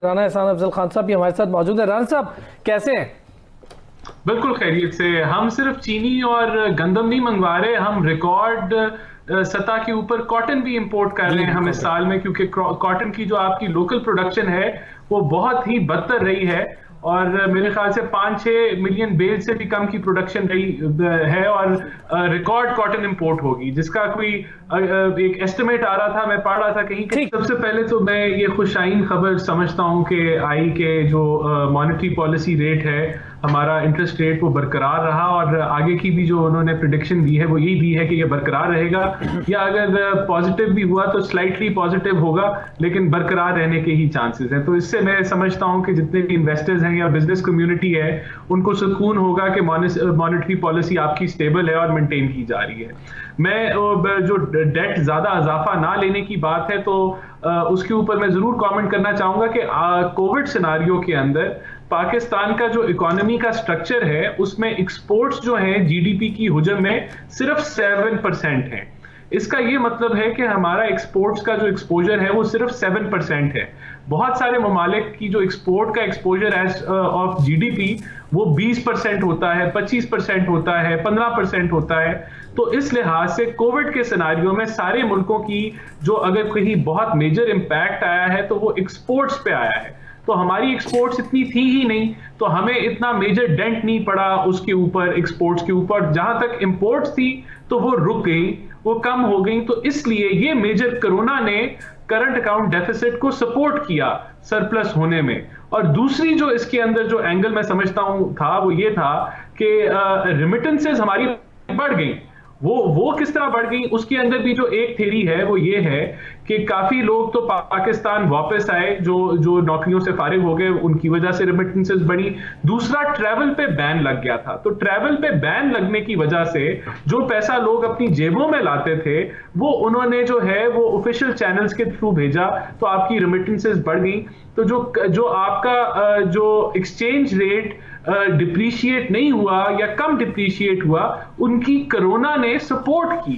राना एहसान अफजल खान साहब भी हमारे साथ मौजूद है। राना साहब कैसे हैं? बिल्कुल खैरियत से। हम सिर्फ चीनी और गंदम नहीं मंगवा रहे, हम रिकॉर्ड सतह के ऊपर कॉटन भी इंपोर्ट कर रहे हैं हम इस साल में, क्योंकि कॉटन की जो आपकी लोकल प्रोडक्शन है वो बहुत ही बदतर रही है और मेरे ख्याल से 5-6 मिलियन बेल से भी कम की प्रोडक्शन रही है और रिकॉर्ड कॉटन इंपोर्ट होगी, जिसका कोई एक एस्टिमेट आ रहा था, मैं पढ़ रहा था कहीं कि सबसे पहले तो मैं ये खुशाइन खबर समझता हूं कि आई के जो मॉनेटरी पॉलिसी रेट है, हमारा इंटरेस्ट रेट वो बरकरार रहा और आगे की भी जो उन्होंने प्रिडिक्शन दी है वो यही दी है कि ये बरकरार रहेगा या अगर पॉजिटिव भी हुआ तो स्लाइटली पॉजिटिव होगा, लेकिन बरकरार रहने के ही चांसेस हैं। तो इससे मैं समझता हूं कि जितने भी इन्वेस्टर्स हैं या बिजनेस कम्युनिटी है उनको सुकून होगा कि मॉनेटरी पॉलिसी आपकी स्टेबल है और मेंटेन की जा रही है। मैं जो डेट ज्यादा इजाफा ना लेने की बात है तो उसके ऊपर मैं जरूर कमेंट करना चाहूंगा कि कोविड सिनारियो के अंदर पाकिस्तान का जो इकोनॉमी का स्ट्रक्चर है उसमें एक्सपोर्ट्स जो हैं जीडीपी की हुजम में सिर्फ 7% है। इसका ये मतलब है कि हमारा एक्सपोर्ट्स का जो एक्सपोजर है वो सिर्फ 7% है। बहुत सारे ममालिक की जो एक्सपोर्ट का एक्सपोजर एज ऑफ जीडीपी वो 20% होता है, 25% होता है, 15% होता है। तो इस लिहाज से कोविड के सिनारियो में सारे मुल्कों की जो अगर कहीं बहुत मेजर इंपैक्ट आया है तो वो एक्सपोर्ट्स पे आया है। तो हमारी एक्सपोर्ट्स इतनी थी ही नहीं, तो हमें इतना मेजर डेंट नहीं पड़ा उसके ऊपर, एक्सपोर्ट्स के ऊपर। जहां तक इंपोर्ट्स थी तो वो रुक गई, वो कम हो गई। तो इसलिए ये मेजर कोरोना ने करंट अकाउंट डेफिसिट को सपोर्ट किया सरप्लस होने में। और दूसरी जो इसके अंदर जो एंगल मैं समझता हूं था वो ये था कि रिमिटेंसेस हमारी बढ़ गई। वो किस तरह बढ़ गई, उसके अंदर भी जो एक थ्योरी है वो ये है कि काफी लोग तो पाकिस्तान वापस आए जो नौकरियों से फारिग हो गए, उनकी वजह से रिमिटेंसेस बढ़ी। दूसरा, ट्रैवल पे बैन लग गया था, तो ट्रैवल पे बैन लगने की वजह से जो पैसा लोग अपनी जेबों में लाते थे वो उन्होंने जो है वो ऑफिशियल चैनल्स के थ्रू भेजा, तो आपकी रिमिटेंसेस बढ़ गई। तो जो आपका जो एक्सचेंज रेट डिप्रीशिएट नहीं हुआ या कम डिप्रीशिएट हुआ, उनकी कोरोना ने सपोर्ट की।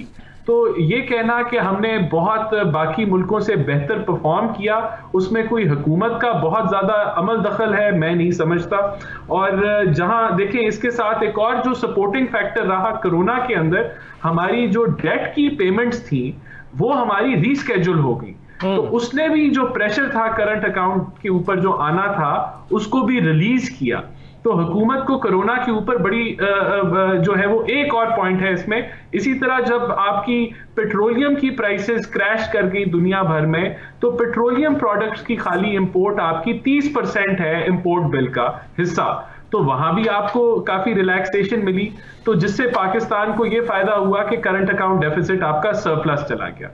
तो ये कहना कि हमने बहुत बाकी मुल्कों से बेहतर परफॉर्म किया, उसमें कोई हुकूमत का बहुत ज्यादा अमल दखल है, मैं नहीं समझता। और जहां देखें, इसके साथ एक और जो सपोर्टिंग फैक्टर रहा कोरोना के अंदर, हमारी जो डेट की पेमेंट्स थी वो हमारी रीस्केड्यूल हो गई। तो उसने भी जो प्रेशर था करंट अकाउंट के ऊपर जो आना था उसको भी रिलीज किया। तो हुकूमत को कोरोना के ऊपर बड़ी जो है वो एक और पॉइंट है इसमें। इसी तरह जब आपकी पेट्रोलियम की प्राइसेस क्रैश कर गई दुनिया भर में, तो पेट्रोलियम प्रोडक्ट्स की खाली इंपोर्ट आपकी 30% है इंपोर्ट बिल का हिस्सा, तो वहां भी आपको काफी रिलैक्सेशन मिली। तो जिससे पाकिस्तान को ये फायदा हुआ कि करंट अकाउंट डेफिसिट आपका सरप्लस चला गया।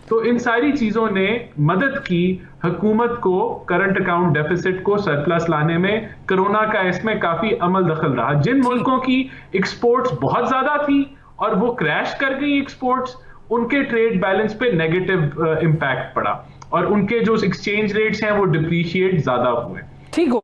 तो इन सारी चीजों ने मदद की हुकूमत को करंट अकाउंट डेफिसिट को सरप्लस लाने में। कोरोना का इसमें काफी अमल दखल रहा। जिन मुल्कों की एक्सपोर्ट्स बहुत ज्यादा थी और वो क्रैश कर गई एक्सपोर्ट्स, उनके ट्रेड बैलेंस पे नेगेटिव इंपैक्ट पड़ा और उनके जो एक्सचेंज रेट्स हैं वो डिप्रीशिएट ज्यादा हुए। ठीक हो।